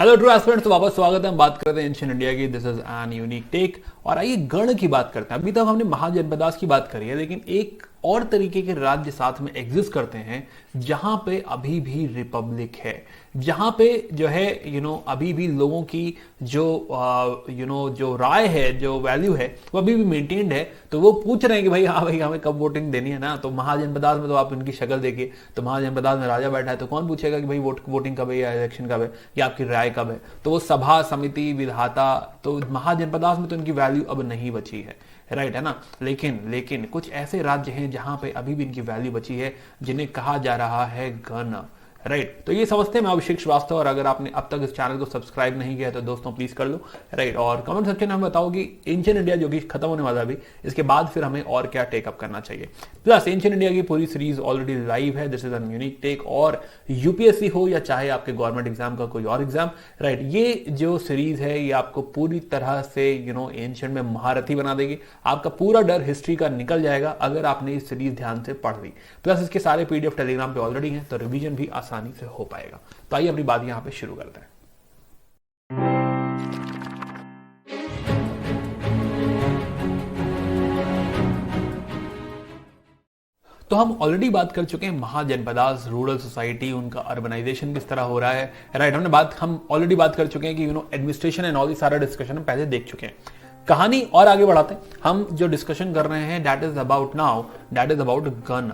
Hello true aspirants, तो वापस स्वागत है। हम बात करते हैं एंशिएंट इंडिया की। This is an unique take. और आइए गण की बात करते हैं। अभी तक हमने महाजनपदास की बात करी है, लेकिन एक और तरीके के राज्य साथ में एग्जिस्ट करते हैं जहां पे अभी भी रिपब्लिक है, जहां पे जो है अभी भी लोगों की जो जो राय है, जो वैल्यू है, वो अभी भी मेंटेन्ड है। तो वो पूछ रहे हैं कि भाई हाँ भाई हमें कब वोटिंग देनी है ना। तो महाजनपदास में तो आप उनकी शक्ल देखिए, तो महाजनपदास में राजा बैठा है, तो कौन पूछेगा कि भाई वोटिंग कब है या इलेक्शन कब है या आपकी राय कब है। तो वो सभा समिति विधाता, तो महाजनपदास में तो इनकी वैल्यू अब नहीं बची है, राइट है ना। लेकिन कुछ ऐसे राज्य हैं जहां पे अभी भी इनकी वैल्यू बची है, जिन्हें कहा जा रहा है गण, राइट। तो ये समझते हैं। मैं अभिषेक श्रीवास्तव, और अगर आपने अब तक इस चैनल को सब्सक्राइब नहीं किया है तो दोस्तों प्लीज कर लो, राइट। और कमेंट सेक्शन में हमें बताओ कि एंशिएंट इंडिया जो कि खत्म होने वाला है अभी, इसके बाद फिर हमें और क्या टेकअप करना चाहिए। प्लस एंशिएंट इंडिया की पूरी सीरीज ऑलरेडी लाइव है। This is an unique take. और यूपीएससी हो या चाहे आपके गवर्नमेंट एग्जाम का कोई और एग्जाम, राइट, ये जो सीरीज है ये आपको पूरी तरह से एंशिएंट में महारथी बना देगी। आपका पूरा डर हिस्ट्री का निकल जाएगा अगर आपने इस सीरीज ध्यान से पढ़ ली। प्लस इसके सारे पीडीएफ टेलीग्राम पे ऑलरेडी हैं, तो रिवीजन भी आसानी से हो पाएगा। तो आइए अपनी बात यहां पे शुरू करते हैं। तो हम ऑलरेडी बात कर चुके हैं महाजनपदास, रूरल सोसाइटी, उनका अर्बनाइजेशन किस तरह हो रहा है, राइट। हम ऑलरेडी बात कर चुके हैं कि एडमिनिस्ट्रेशन एंड ऑल, ये सारा डिस्कशन हम पहले देख चुके हैं। कहानी और आगे बढ़ाते हैं। हम जो डिस्कशन कर रहे हैं दैट इज अबाउट गन।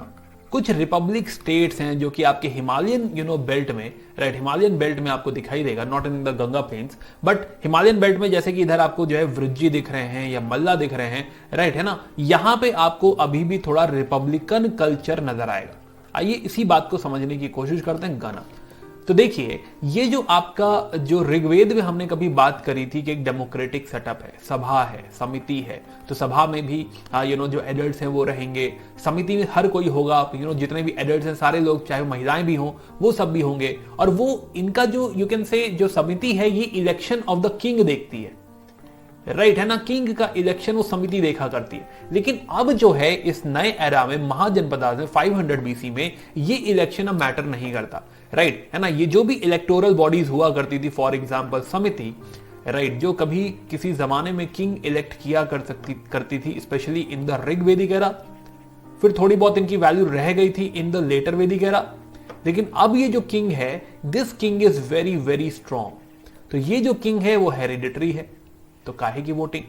कुछ रिपब्लिक स्टेट्स हैं जो कि आपके हिमालयन बेल्ट में, राइट, हिमालयन बेल्ट में आपको दिखाई देगा, not in the Ganga plains but Himalayan belt में, जैसे कि इधर आपको जो है वृज्जी दिख रहे हैं या मल्ला दिख रहे हैं, राइट है ना। यहां पे आपको अभी भी थोड़ा रिपब्लिकन कल्चर नजर आएगा। आइए इसी बात को समझने की कोशिश करते हैं। गण, तो देखिए, ये जो आपका जो ऋग्वेद में हमने कभी बात करी थी कि एक डेमोक्रेटिक सेटअप है, सभा है, समिति है, तो सभा में भी जो एडल्ट्स हैं वो रहेंगे, समिति में हर कोई होगा, जितने भी एडल्ट्स हैं सारे लोग, चाहे महिलाएं भी हों, वो सब भी होंगे। और वो इनका जो यू कैन से जो समिति है ये इलेक्शन ऑफ द किंग देखती है, राइट है ना। किंग का इलेक्शन वो समिति देखा करती है। लेकिन अब जो है इस नए एरा में महाजनपदास में 500 बीसी में ये इलेक्शन अब मैटर नहीं करता, राइट है ना। ये जो भी इलेक्टोरल बॉडीज हुआ करती थी, फॉर एग्जांपल समिति, राइट, जो कभी किसी जमाने में किंग इलेक्ट किया करती थी, specially in the Rigvedic era. फिर थोड़ी बहुत इनकी वैल्यू रह गई थी in the later Vedic era. लेकिन अब ये जो किंग है, this king is very very strong. तो ये जो किंग है वो हेरिडिटरी है, तो काहे की वोटिंग।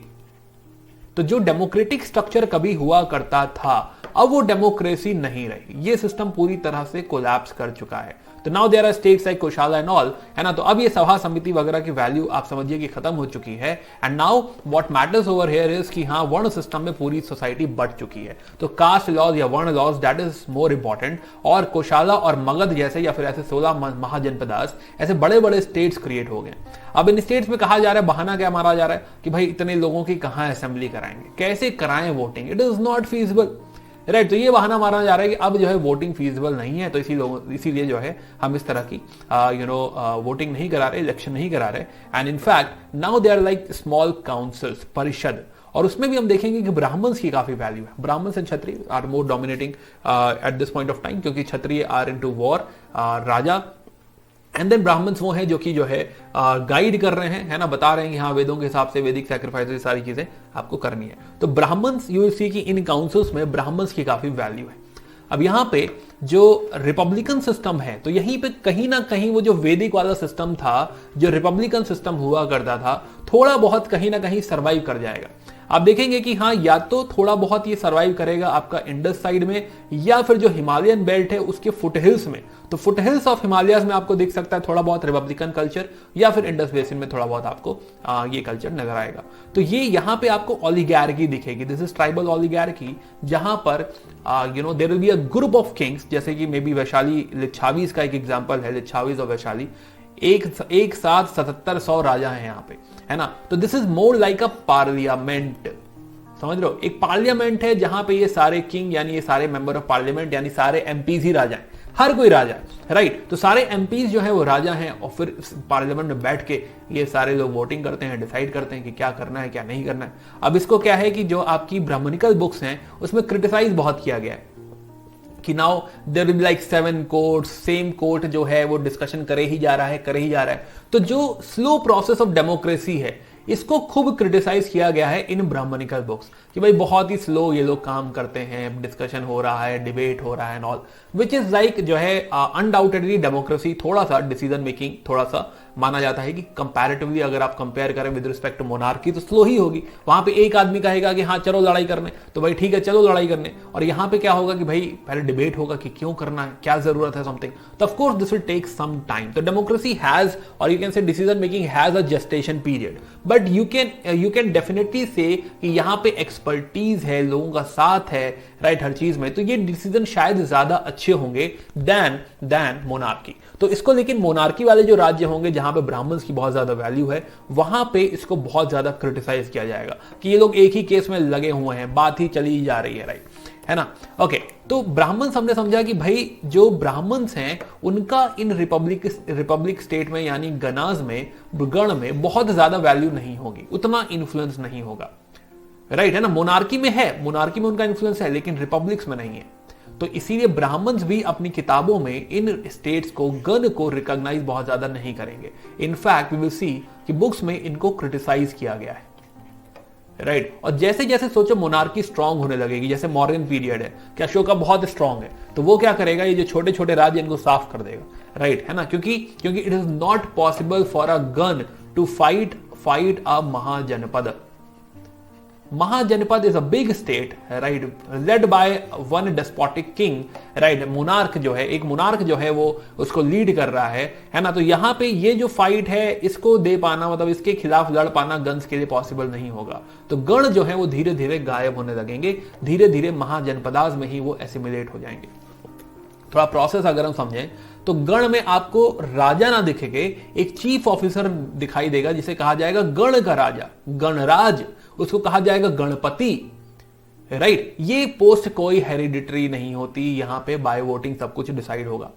तो जो डेमोक्रेटिक स्ट्रक्चर कभी हुआ करता था, अब वो डेमोक्रेसी नहीं रही। ये सिस्टम पूरी तरह से कोलैप्स कर चुका है। तो now there are states like Kosala and all, है ना। तो अब ये सभा समिति वगैरह की वैल्यू आप समझिए कि खत्म हो चुकी है। And now what matters over here is कि हाँ, वर्ण सिस्टम में पूरी सोसाइटी बढ़ चुकी है। तो कास्ट लॉज या varna laws that is more important. और कोशाला और मगध जैसे, या फिर ऐसे 16 महाजनपदास, ऐसे बड़े बड़े स्टेट्स क्रिएट हो गए। अब इन स्टेट्स में कहा जा रहा है, बहाना क्या मारा जा रहा है कि भाई इतने लोगों की कहां असेंबली कराएंगे, कैसे कराएं voting, it is not feasible, right. तो ये बहाना मारा जा रहा है कि अब जो है वोटिंग फीजिबल नहीं है, तो इसीलिए जो है हम इस तरह की वोटिंग नहीं करा रहे, इलेक्शन नहीं करा रहे। And in fact now they are like small councils, परिषद। और उसमें भी हम देखेंगे कि ब्राह्मण्स की काफी वैल्यू है। Brahmins and Kshatriya are more dominating at this point of time, क्योंकि Kshatriya are into war, raja. And then Brahmins वो हैं जो कि गाइड कर रहे हैं, है ना, बता रहे हैं कि हाँ वेदों के हिसाब से वैदिक सैक्रिफाइस सारी चीजें आपको करनी है। तो ब्राह्मण्स, यू विल सी कि इन काउंसिल्स में ब्राह्मण्स की काफी वैल्यू है। अब यहां पे जो रिपब्लिकन सिस्टम है, तो यहीं पे कहीं ना कहीं वो जो वैदिक वाला सिस्टम था, जो रिपब्लिकन सिस्टम हुआ करता था, थोड़ा बहुत कहीं ना कहीं सर्वाइव कर जाएगा। आप देखेंगे कि हाँ, या तो थोड़ा बहुत ये सर्वाइव करेगा आपका इंडस साइड में, या फिर जो हिमालयन बेल्ट है उसके फुटहिल्स में। तो फुटहिल्स ऑफ हिमालयाज में आपको दिख सकता है थोड़ा बहुत रिपब्लिकन कल्चर, या फिर इंडस बेसिन में थोड़ा बहुत आपको ये कल्चर नजर आएगा। तो ये यहाँ पे आपको ओलिगार्की दिखेगी, दिस इज ट्राइबल ओलिगार्की, जहां पर there will be a group of kings, जैसे कि मे बी वैशाली लिच्छावीज का एक एग्जांपल है, लिच्छावीज और वैशाली, एक साथ 7700 राजा हैं यहाँ पे, है ना। तो this is more like a parliament, समझ लो, एक पार्लियामेंट है जहां पे ये सारे किंग यानी ये सारे मेंबर ऑफ पार्लियामेंट यानी सारे एमपीज ही राजा हैं, हर कोई राजा है, राइट। तो सारे एमपीज जो है वो राजा हैं, और फिर पार्लियामेंट में बैठ के ये सारे लोग वोटिंग करते हैं, डिसाइड करते हैं कि क्या करना है क्या नहीं करना है। अब इसको क्या है कि जो आपकी ब्राह्मणिकल बुक्स हैं उसमें क्रिटिसाइज बहुत किया गया है कि now there will be like 7 courts, same court जो है वो डिस्कशन करे ही जा रहा है। तो जो स्लो प्रोसेस ऑफ डेमोक्रेसी है इसको खूब क्रिटिसाइज किया गया है इन ब्राह्मणिकल बुक्स कि भाई बहुत ही स्लो ये लोग काम करते हैं, डिस्कशन हो रहा है, डिबेट हो रहा है and all, which is like जो है अनडाउटेडली डेमोक्रेसी थोड़ा सा डिसीजन मेकिंग थोड़ा सा माना जाता है कि कंपैरेटिवली अगर आप कंपेयर करें विद रिस्पेक्ट टू मोनार्की तो स्लो ही होगी। वहां पे एक आदमी कहेगा कि हाँ चलो लड़ाई करने, तो भाई ठीक है चलो लड़ाई करने, और यहां पे क्या होगा कि भाई पहले डिबेट होगा कि क्यों करना है, क्या जरूरत है समथिंग, तो of course this will take some time. तो डेमोक्रेसी हैज, और you can say decision making has a gestation period, but you can definitely say कि यहां पे एक्सपर्टीज है, लोगों का साथ है, राइट, हर चीज में, तो ये डिसीजन शायद ज्यादा अच्छे होंगे देन मोनार्की। तो इसको लेकिन मोनार्की वाले जो राज्य होंगे जहां पे ब्राह्मण्स की बहुत ज्यादा वैल्यू है, वहां पे इसको बहुत ज्यादा क्रिटिसाइज किया जाएगा कि ये लोग एक ही केस में लगे हुए हैं, बात ही चली जा रही है, राइट, है ना। ओके, तो ब्राह्मण्स हमने समझा कि भाई जो ब्राह्मण्स हैं उनका इन रिपब्लिक स्टेट में यानी गणाज में, गण में बहुत ज्यादा वैल्यू नहीं होगी, उतना इन्फ्लुएंस नहीं होगा, राइट, है ना। मोनार्की में उनका इन्फ्लुएंस है लेकिन रिपब्लिक्स में नहीं है। तो इसीलिए ब्राह्मण्स भी अपनी किताबों में इन स्टेट्स को, गण को रिकॉग्नाइज बहुत ज्यादा नहीं करेंगे। इनफैक्ट वी विल सी कि बुक्स में इनको क्रिटिसाइज किया गया है, राइट। और जैसे जैसे सोचो मोनार्की स्ट्रांग होने लगेगी, जैसे मौर्यन पीरियड है कि अशोका बहुत स्ट्रांग है, तो वो क्या करेगा, ये जो छोटे छोटे राज्य इनको साफ कर देगा, राइट, है ना, क्योंकि it is not possible for a gun to fight a mahajanapada is a big state, right, led by one despotic king, right, monarch जो है, एक मोनार्क जो है वो उसको लीड कर रहा है ना। तो यहां पे ये जो फाइट है इसको दे पाना, मतलब इसके खिलाफ लड़ पाना गन्स के लिए पॉसिबल नहीं होगा। तो गण जो है वो धीरे धीरे गायब होने लगेंगे, धीरे धीरे महाजनपदाज में ही वो एसिमिलेट हो जाएंगे। थोड़ा प्रोसेस अगर हम समझें तो गण में आपको राजा ना दिखेंगे, एक चीफ ऑफिसर दिखाई देगा जिसे कहा जाएगा गण का राजा, गणराज, उसको कहा जाएगा गणपति, राइट। ये पोस्ट कोई हेरिडिटरी नहीं होती, यहां पे बाय वोटिंग सब कुछ डिसाइड होगा।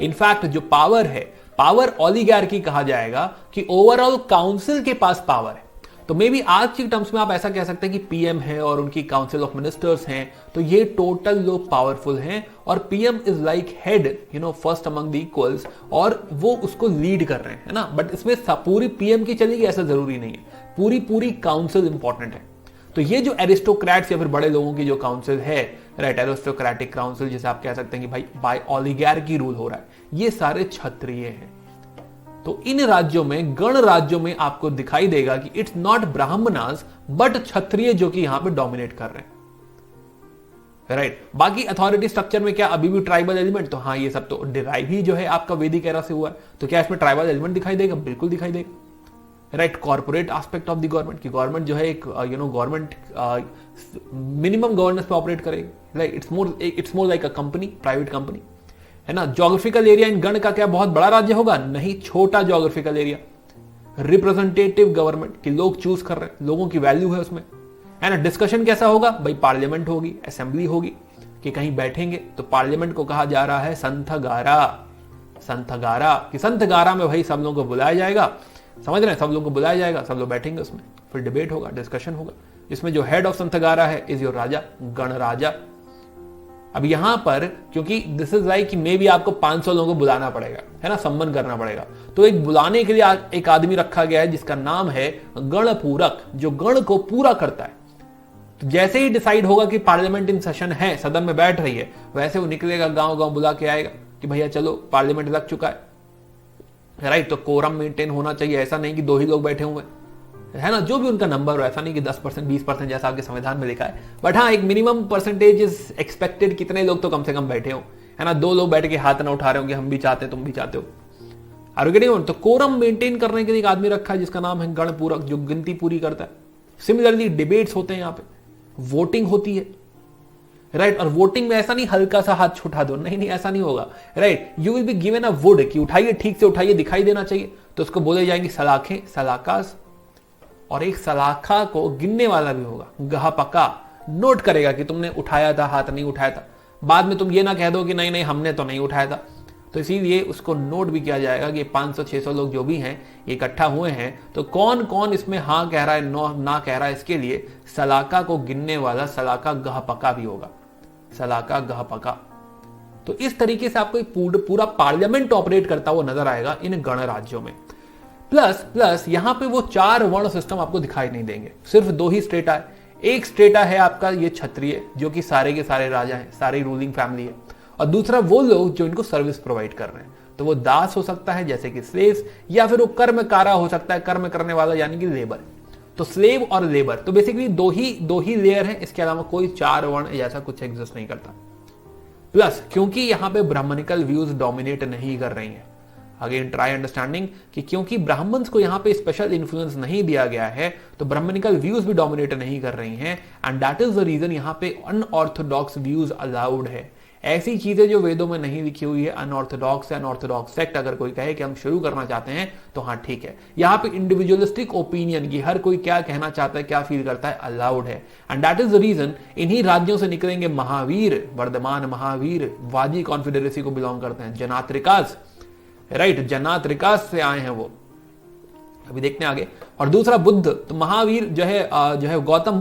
इनफैक्ट जो पावर है, पावर ओलिगार्की कहा जाएगा कि ओवरऑल काउंसिल के पास पावर है। तो मे बी आज की टर्म्स में आप ऐसा कह सकते हैं कि पीएम है और उनकी काउंसिल ऑफ मिनिस्टर्स हैं, तो ये टोटल लोग पावरफुल हैं, और PM is like head, first among the equals, और वो उसको लीड कर रहे हैं, है ना। बट इसमें पूरी पीएम की चलेगी ऐसा जरूरी नहीं है, पूरी काउंसिल इंपॉर्टेंट है। तो ये जो एरिस्टोक्रेट्स या फिर बड़े लोगों की जो काउंसिल है, राइट, एरिस्टोक्रेटिक काउंसिल, जिसे आप कह सकते हैं कि भाई बाय ओलिगार्की रूल हो रहा है, ये सारे क्षत्रिय हैं। तो इन राज्यों में, गण राज्यों में आपको दिखाई देगा कि इट्स नॉट ब्राह्मणास बट क्षत्रिय जो कि यहां पे डोमिनेट कर रहे हैं, राइट। बाकी अथॉरिटी स्ट्रक्चर में क्या अभी भी ट्राइबल एलिमेंट, तो हाँ ये सब तो डिराइव ही जो है आपका वैदिक एरा से हुआ है, तो क्या इसमें ट्राइबल एलिमेंट दिखाई देगा, बिल्कुल दिखाई देगा, right. Corporate aspect of the government, की गवर्नमेंट जो है एक गवर्नमेंट मिनिमम गवर्नेंस पे ऑपरेट करेगी, like it's more like a company, private company, है ना। ज्योग्राफिकल एरिया इन गण का क्या बहुत बड़ा राज्य होगा, नहीं, छोटा ज्योग्राफिकल एरिया। रिप्रेजेंटेटिव गवर्नमेंट कि लोग चूज कर रहे हैं, लोगों की वैल्यू है उसमें, है ना। डिस्कशन कैसा होगा, भाई पार्लियामेंट होगी, असेंबली होगी, कि कहीं बैठेंगे, तो पार्लियामेंट को कहा जा रहा है संथगारा, कि संथगारा में भाई सब लोगों को बुलाया जाएगा, समझ रहे हैं, सब लोगों को बुलाया जाएगा, सब लोग बैठेंगे उसमें, फिर डिबेट होगा, डिस्कशन होगा। इसमें जो हेड ऑफ संथगारा है इज योर राजा, गणराजा। अब यहां पर क्योंकि दिस इज लाइक कि मे भी आपको 500 लोगों को बुलाना पड़ेगा, है ना, सम्मान करना पड़ेगा, तो एक बुलाने के लिए एक आदमी रखा गया है जिसका नाम है गणपूरक, जो गण को पूरा करता है। तो जैसे ही डिसाइड होगा कि पार्लियामेंट इन सेशन है, सदन में बैठ रही है, वैसे वो निकलेगा, गांव गांव बुला के आएगा कि भैया चलो पार्लियामेंट लग चुका है, राइट। तो कोरम मेंटेन होना चाहिए, ऐसा नहीं कि 2 ही लोग बैठे हुए, है ना, जो भी उनका नंबर हो, ऐसा नहीं कि 10% 20% जैसा आपके संविधान में लिखा है, बट हाँ एक मिनिमम परसेंटेज इज एक्सपेक्टेड, कितने लोग तो कम से कम बैठे हो, है ना। 2 लोग बैठ के हाथ ना उठा रहे होंगे, हम भी चाहते तुम भी चाहते हो, आर यू गेटिंग इट। तो कोरम मेंटेन करने के लिए एक आदमी रखा है जिसका नाम है गणपूरक, जो गिनती पूरी करता है। सिमिलरली डिबेट्स होते हैं, यहाँ पे वोटिंग होती है, राइट। और वोटिंग में ऐसा नहीं हल्का सा हाथ उठा दो, नहीं ऐसा नहीं होगा, right. You will be given a would कि उठाइए, ठीक से उठाइए, दिखाई देना चाहिए, तो उसको बोले जाएंगे सलाखें, सलाकास, और एक सलाखा को गिनने वाला भी होगा, गहा पका, नोट करेगा कि तुमने उठाया था, हाथ नहीं उठाया था। बाद में तुम ये ना कह दो कि नहीं हमने तो नहीं उठाया था, तो इसीलिए उसको नोट भी किया जाएगा कि 500-600 लोग जो भी हैं इकट्ठा हुए हैं, तो कौन कौन इसमें हाँ कह रहा है, ना कह रहा है, इसके लिए सलाका को गिनने वाला सलाका गह पका भी होगा, सलाका गह पका, तो इस तरीके से आपको पूरा पार्लियामेंट ऑपरेट करता हुआ नजर आएगा इन गणराज्यों में। प्लस यहां पे वो 4 वर्ण सिस्टम आपको दिखाई नहीं देंगे, सिर्फ 2 ही स्टेटा है। एक स्टेटा है आपका ये क्षत्रिय, जो कि सारे के सारे राजा हैं, सारी रूलिंग फैमिली है, और दूसरा वो लोग जो इनको सर्विस प्रोवाइड कर रहे हैं। तो वो दास हो सकता है जैसे कि स्लेव्स, या फिर वो कर्मकारा हो सकता है, कर्म करने वाला यानी कि लेबर। तो स्लेव और लेबर, तो बेसिकली दो ही लेयर है, इसके अलावा कोई 4 वर्ण ऐसा कुछ एग्जिस्ट नहीं करता। प्लस क्योंकि यहां पे ब्राह्मणिकल व्यूज डोमिनेट नहीं कर रही हैं, अगेन ट्राई अंडरस्टैंडिंग कि क्योंकि ब्राह्मण्स को यहां पे स्पेशल इन्फ्लुएंस नहीं दिया गया है, तो ब्राह्मणिकल व्यूज भी डोमिनेट नहीं कर रही हैं, and that is the reason यहां पे अनऑर्थोडॉक्स व्यूज अलाउड है। ऐसी चीजें जो वेदों में नहीं लिखी हुई है, अनऑर्थोडॉक्स सेक्ट अगर कोई कहे कि हम शुरू करना चाहते हैं तो हाँ ठीक है। यहाँ पे इंडिविजुअलिस्टिक ओपिनियन की हर कोई क्या कहना चाहता है, क्या फील करता है, अलाउड है, and that is the reason इन्हीं राज्यों से निकलेंगे महावीर, वर्धमान महावीर, वाजी कॉन्फेडरेसी को बिलोंग करते हैं, जनात्रिकास, राइट, जनात्रिकास से आए हैं वो, अभी देखते हैं आगे। और दूसरा बुद्ध, तो महावीर जो है गौतम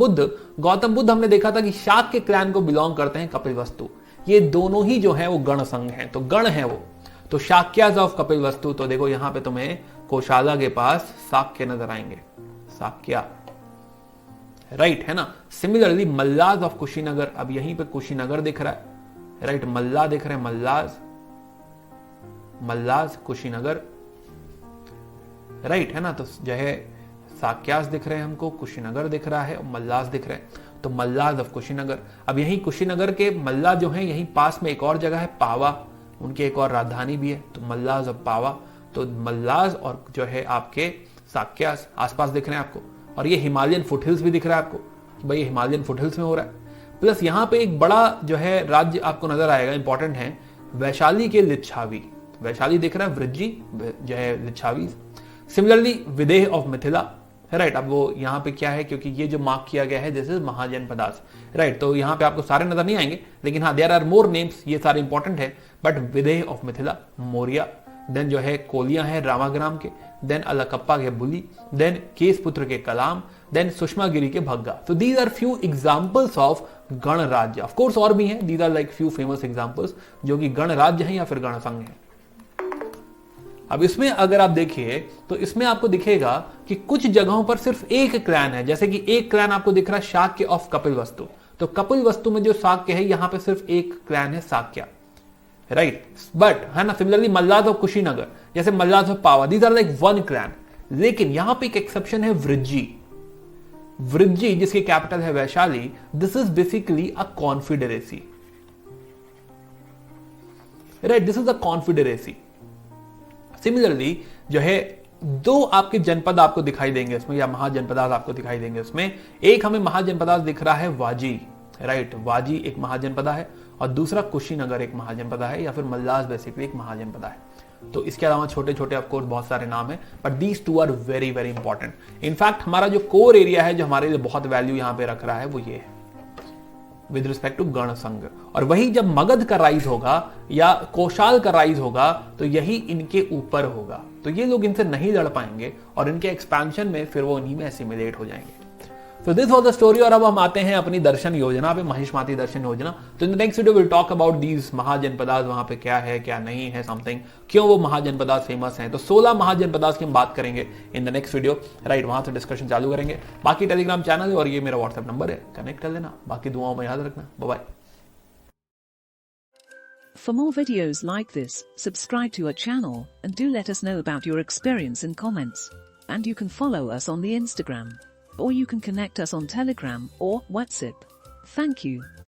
बुद्ध हमने देखा था कि शाक्य क्लैन को बिलोंग करते हैं, कपिलवस्तु। ये दोनों ही जो है वो गण संघ हैं, तो गण है वो, तो शाक्याज ऑफ कपिलवस्तु। तो देखो यहां पे तुम्हें कोशाला के पास शाक्य नजर आएंगे, शाक्या, राइट, है ना। सिमिलरली मल्लाज ऑफ कुशीनगर, अब यहीं पे कुशीनगर दिख रहा है, राइट, मल्ला दिख रहे हैं, मल्लाज कुशीनगर, राइट, है ना। तो जो है शाक्यास दिख रहे हैं हमको, कुशीनगर दिख रहा है, मल्लाज दिख रहे हैं, तो मल्लाज ऑफ कुशीनगर। अब यही कुशीनगर के मल्ला जो है, यही पास में एक और जगह है पावा, उनकी एक और राजधानी भी है, तो मल्लाज ऑफ पावा। तो मल्लाज और जो है आपके शाक्यास आसपास दिख रहे हैं आपको, और ये हिमालयन फुटहिल्स भी दिख रहा है आपको कि भाई हिमालयन फुटहिल्स में हो रहा है। प्लस यहाँ पे एक बड़ा जो है राज्य आपको नजर आएगा, इंपॉर्टेंट है, वैशाली के लिच्छावी, वैशाली दिख रहा है, वृज्जी जो है Lichchhavi. Similarly Videha of Mithila, right. अब वो यहाँ पे क्या है, क्योंकि ये जो मार्क किया गया है दिस इज महाजनपदास, राइट, तो यहाँ पे आपको सारे नजर नहीं आएंगे, लेकिन हाँ देयर आर मोर नेम्स, ये सारे इंपॉर्टेंट है। But Videha of Mithila, Moriya, then जो है कोलिया है रामाग्राम के, देन अलकप्पा के बुली, देन केसपुत्र के कलाम, देन सुषमागिरी के भग्गा। तो these are few examples of गणराज्य। ऑफ कोर्स और भी हैं, these are like few famous examples जो कि गणराज्य है या फिर गणसंघ है। अब इसमें अगर आप देखिए तो इसमें आपको दिखेगा कि कुछ जगहों पर सिर्फ एक क्लैन है, जैसे कि एक क्लैन आपको दिख रहा है शाक्य ऑफ कपिलवस्तु, तो कपिलवस्तु में जो शाक्य है यहां पे सिर्फ एक क्लैन है शाक्य, राइट। बट है ना, सिमिलरली मल्लाज ऑफ कुशीनगर, जैसे Mallas of Pava, these are like one clan. लेकिन यहां पे एक एक्सेप्शन है वृज्जी जिसकी कैपिटल है Vaishali, this is basically a confederacy, right, this is a confederacy. Similarly जो है 2 आपके जनपद आपको दिखाई देंगे इसमें, या महाजनपदास आपको दिखाई देंगे इसमें। एक हमें महाजनपदास दिख रहा है वाजी, राइट, वाजी एक महाजनपदा है, और दूसरा कुशीनगर एक महाजनपदा है, या फिर मल्लाज बेसिकली एक महाजनपदा है। तो इसके अलावा छोटे छोटे ऑफकोर्स बहुत सारे नाम है, but these 2 are very very important. In fact हमारा जो कोर एरिया है, जो हमारे लिए बहुत वैल्यू यहां पे रख रहा है, वो ये है विद रिस्पेक्ट टू गणसंघ। और वही जब मगध का राइज होगा या कोशाल का राइज होगा, तो यही इनके ऊपर होगा, तो ये लोग इनसे नहीं लड़ पाएंगे, और इनके एक्सपेंशन में फिर वो इन्हीं में एसिमिलेट हो जाएंगे। So this was the story, और अब हम आते हैं अपनी दर्शन योजना पे, महिष्माती दर्शन योजना। तो in the next video will talk about these mahajanapadas, वहां पे क्या है क्या नहीं है, समथिंग, क्यों वो महाजनपदास फेमस हैं। तो 16 महाजनपदास की हम बात करेंगे in the next video, right, वहां से डिस्कशन चालू करेंगे। बाकी टेलीग्राम चैनल है और ये मेरा व्हाट्सएप नंबर है, कनेक्ट कर लेना। बाकी दुआओं में याद रखना, bye bye. For more videos like this, subscribe to our channel and do let us know about your experience in comments. And you can follow us on the Instagram, or you can connect us on Telegram or WhatsApp. Thank you.